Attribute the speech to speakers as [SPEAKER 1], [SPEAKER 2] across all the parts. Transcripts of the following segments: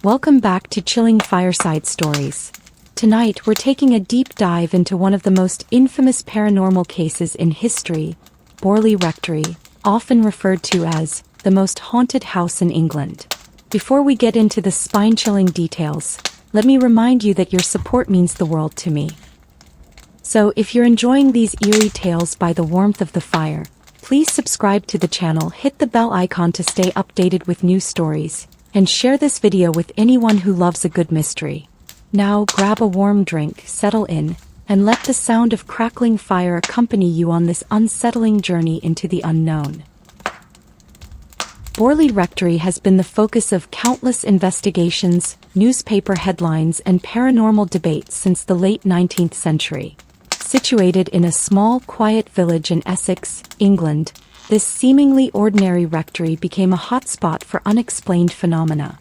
[SPEAKER 1] Welcome back to Chilling Fireside Stories. Tonight we're taking a deep dive into one of the most infamous paranormal cases in history, Borley Rectory, often referred to as the most haunted house in England. Before we get into the spine-chilling details, let me remind you that your support means the world to me. So if you're enjoying these eerie tales by the warmth of the fire, please subscribe to the channel, hit the bell icon to stay updated with new stories, and share this video with anyone who loves a good mystery. Now grab a warm drink, settle in, and let the sound of crackling fire accompany you on this unsettling journey into the unknown. Borley Rectory has been the focus of countless investigations, newspaper headlines, and paranormal debates since the late 19th century. Situated in a small, quiet village in Essex, England, this seemingly ordinary rectory became a hotspot for unexplained phenomena.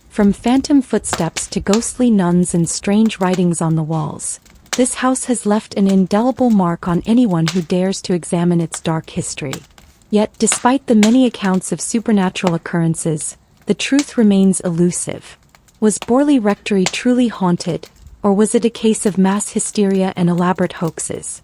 [SPEAKER 1] From phantom footsteps to ghostly nuns and strange writings on the walls, this house has left an indelible mark on anyone who dares to examine its dark history. Yet, despite the many accounts of supernatural occurrences, the truth remains elusive. Was Borley Rectory truly haunted, or was it a case of mass hysteria and elaborate hoaxes?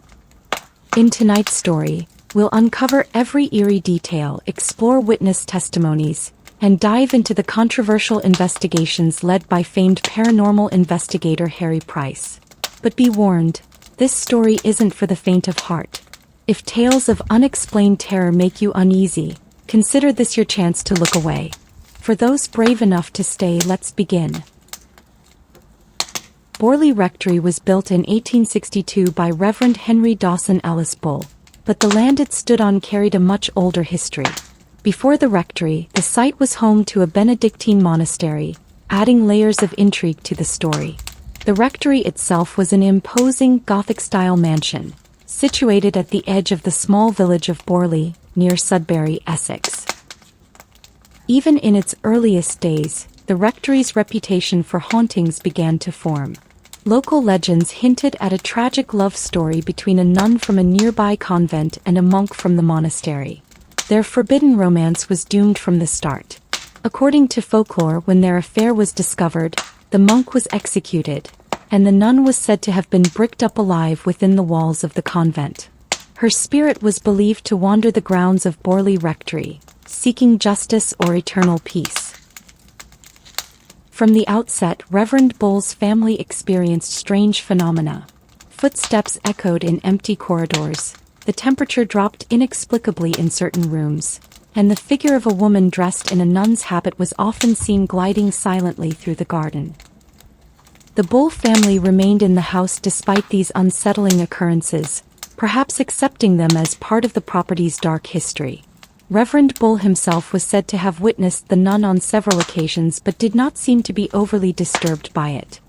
[SPEAKER 1] In tonight's story, we'll uncover every eerie detail, explore witness testimonies, and dive into the controversial investigations led by famed paranormal investigator Harry Price. But be warned, this story isn't for the faint of heart. If tales of unexplained terror make you uneasy, consider this your chance to look away. For those brave enough to stay, let's begin. Borley Rectory was built in 1862 by Reverend Henry Dawson Ellis Bull, but the land it stood on carried a much older history. Before the rectory, the site was home to a Benedictine monastery, adding layers of intrigue to the story. The rectory itself was an imposing Gothic-style mansion, situated at the edge of the small village of Borley, near Sudbury, Essex. Even in its earliest days, the rectory's reputation for hauntings began to form. Local legends hinted at a tragic love story between a nun from a nearby convent and a monk from the monastery. Their forbidden romance was doomed from the start. According to folklore, when their affair was discovered, the monk was executed, and the nun was said to have been bricked up alive within the walls of the convent. Her spirit was believed to wander the grounds of Borley Rectory, seeking justice or eternal peace. From the outset, Reverend Bull's family experienced strange phenomena. Footsteps echoed in empty corridors, the temperature dropped inexplicably in certain rooms, and the figure of a woman dressed in a nun's habit was often seen gliding silently through the garden. The Bull family remained in the house despite these unsettling occurrences, perhaps accepting them as part of the property's dark history. Reverend Bull himself was said to have witnessed the nun on several occasions but did not seem to be overly disturbed by it.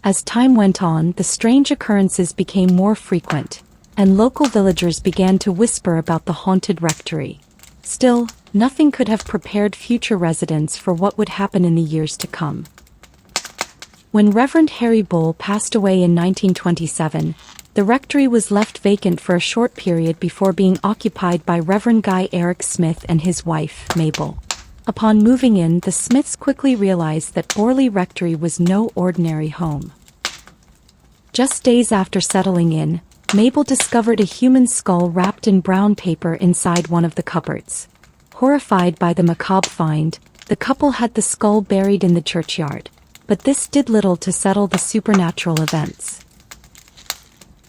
[SPEAKER 1] As time went on, the strange occurrences became more frequent, and local villagers began to whisper about the haunted rectory. Still, nothing could have prepared future residents for what would happen in the years to come. When Reverend Harry Bull passed away in 1927, the rectory was left vacant for a short period before being occupied by Reverend Guy Eric Smith and his wife, Mabel. Upon moving in, the Smiths quickly realized that Borley Rectory was no ordinary home. Just days after settling in, Mabel discovered a human skull wrapped in brown paper inside one of the cupboards. Horrified by the macabre find, the couple had the skull buried in the churchyard, but this did little to settle the supernatural events.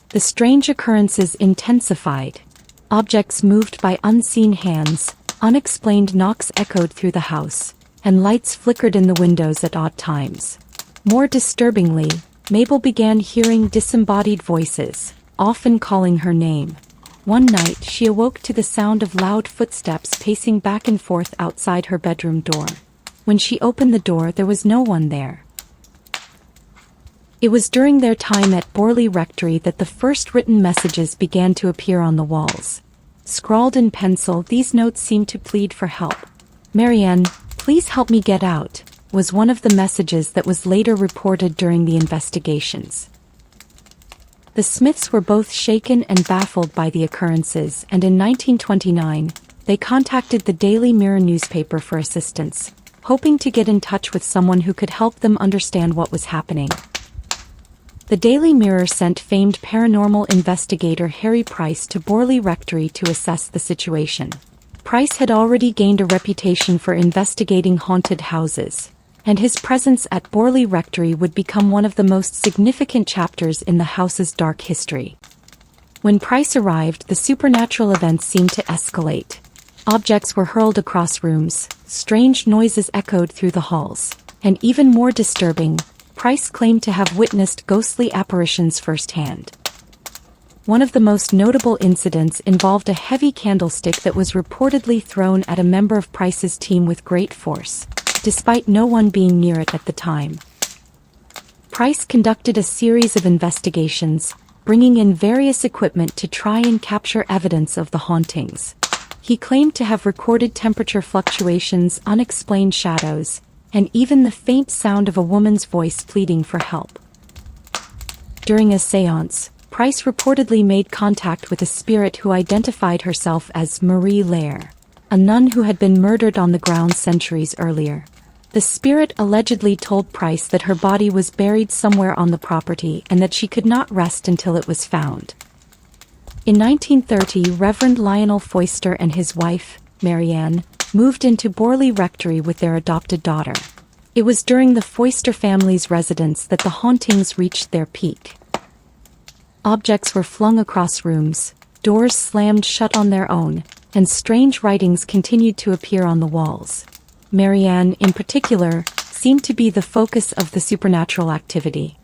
[SPEAKER 1] The strange occurrences intensified. Objects moved by unseen hands, unexplained knocks echoed through the house, and lights flickered in the windows at odd times. More disturbingly, Mabel began hearing disembodied voices, often calling her name. One night, she awoke to the sound of loud footsteps pacing back and forth outside her bedroom door. When she opened the door, there was no one there. It was during their time at Borley Rectory that the first written messages began to appear on the walls. Scrawled in pencil, these notes seemed to plead for help. "Marianne, please help me get out," was one of the messages that was later reported during the investigations. The Smiths were both shaken and baffled by the occurrences, and in 1929, they contacted the Daily Mirror newspaper for assistance. hoping to get in touch with someone who could help them understand what was happening. The Daily Mirror sent famed paranormal investigator Harry Price to Borley Rectory to assess the situation. Price had already gained a reputation for investigating haunted houses, and his presence at Borley Rectory would become one of the most significant chapters in the house's dark history. When Price arrived, the supernatural events seemed to escalate. Objects were hurled across rooms, strange noises echoed through the halls, and even more disturbing, Price claimed to have witnessed ghostly apparitions firsthand. One of the most notable incidents involved a heavy candlestick that was reportedly thrown at a member of Price's team with great force, despite no one being near it at the time. Price conducted a series of investigations, bringing in various equipment to try and capture evidence of the hauntings. He claimed to have recorded temperature fluctuations, unexplained shadows, and even the faint sound of a woman's voice pleading for help. During a séance, Price reportedly made contact with a spirit who identified herself as Marie Lair, a nun who had been murdered on the grounds centuries earlier. The spirit allegedly told Price that her body was buried somewhere on the property and that she could not rest until it was found. In 1930, Reverend Lionel Foister and his wife, Marianne, moved into Borley Rectory with their adopted daughter. It was during the Foister family's residence that the hauntings reached their peak. Objects were flung across rooms, doors slammed shut on their own, and strange writings continued to appear on the walls. Marianne, in particular, seemed to be the focus of the supernatural activity.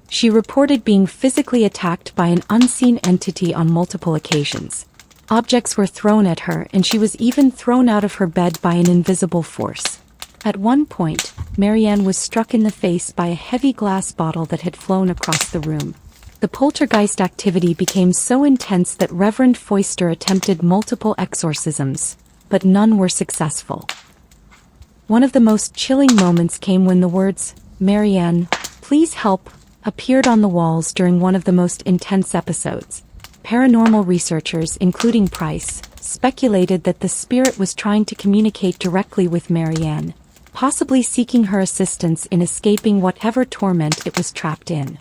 [SPEAKER 1] She reported being physically attacked by an unseen entity on multiple occasions. Objects were thrown at her, and she was even thrown out of her bed by an invisible force. At one point, Marianne was struck in the face by a heavy glass bottle that had flown across the room. The poltergeist activity became so intense that Reverend Foister attempted multiple exorcisms, but none were successful. One of the most chilling moments came when the words, "Marianne, please help," appeared on the walls during one of the most intense episodes. Paranormal researchers, including Price, speculated that the spirit was trying to communicate directly with Marianne, possibly seeking her assistance in escaping whatever torment it was trapped in.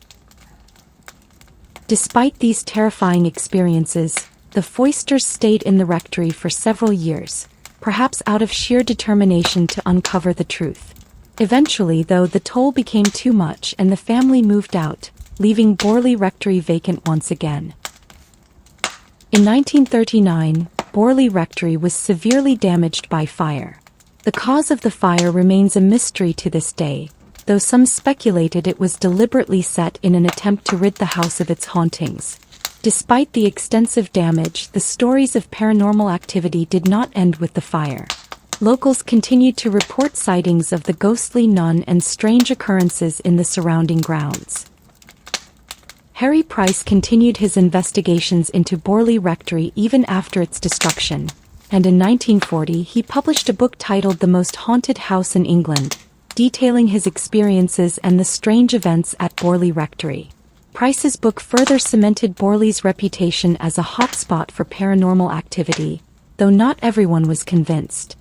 [SPEAKER 1] Despite these terrifying experiences, the Foisters stayed in the rectory for several years, perhaps out of sheer determination to uncover the truth. Eventually, though, the toll became too much and the family moved out, leaving Borley Rectory vacant once again. In 1939, Borley Rectory was severely damaged by fire. The cause of the fire remains a mystery to this day, though some speculated it was deliberately set in an attempt to rid the house of its hauntings. Despite the extensive damage, the stories of paranormal activity did not end with the fire. Locals continued to report sightings of the ghostly nun and strange occurrences in the surrounding grounds. Harry Price continued his investigations into Borley Rectory even after its destruction, and in 1940 he published a book titled The Most Haunted House in England, detailing his experiences and the strange events at Borley Rectory. Price's book further cemented Borley's reputation as a hotspot for paranormal activity, though not everyone was convinced.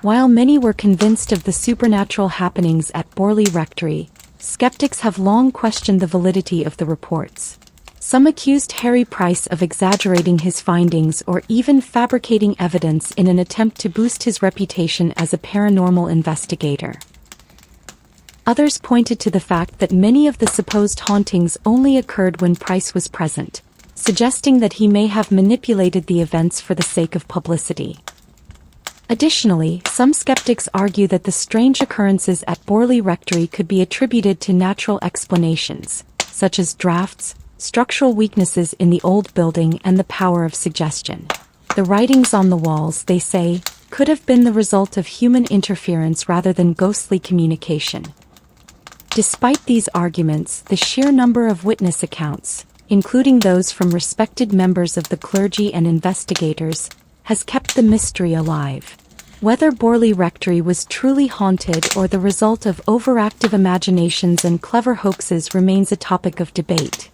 [SPEAKER 1] While many were convinced of the supernatural happenings at Borley Rectory, skeptics have long questioned the validity of the reports. Some accused Harry Price of exaggerating his findings or even fabricating evidence in an attempt to boost his reputation as a paranormal investigator. Others pointed to the fact that many of the supposed hauntings only occurred when Price was present, suggesting that he may have manipulated the events for the sake of publicity. Additionally, some skeptics argue that the strange occurrences at Borley Rectory could be attributed to natural explanations, such as drafts, structural weaknesses in the old building, and the power of suggestion. The writings on the walls, they say, could have been the result of human interference rather than ghostly communication. Despite these arguments, the sheer number of witness accounts, including those from respected members of the clergy and investigators, has kept the mystery alive. Whether Borley Rectory was truly haunted or the result of overactive imaginations and clever hoaxes remains a topic of debate.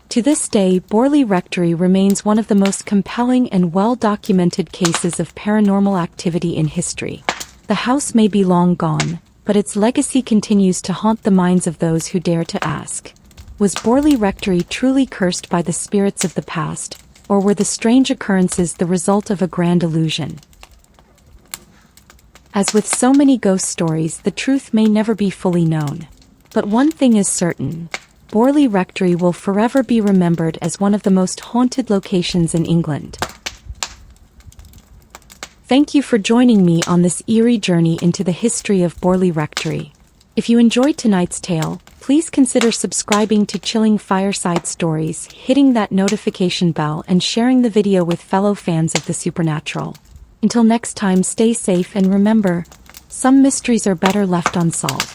[SPEAKER 1] To this day, Borley Rectory remains one of the most compelling and well-documented cases of paranormal activity in history. The house may be long gone, but its legacy continues to haunt the minds of those who dare to ask. Was Borley Rectory truly cursed by the spirits of the past, or were the strange occurrences the result of a grand illusion? As with so many ghost stories, the truth may never be fully known. But one thing is certain: Borley Rectory will forever be remembered as one of the most haunted locations in England. Thank you for joining me on this eerie journey into the history of Borley Rectory. If you enjoyed tonight's tale, please consider subscribing to Chilling Fireside Stories, hitting that notification bell, and sharing the video with fellow fans of the supernatural. Until next time, stay safe and remember, some mysteries are better left unsolved.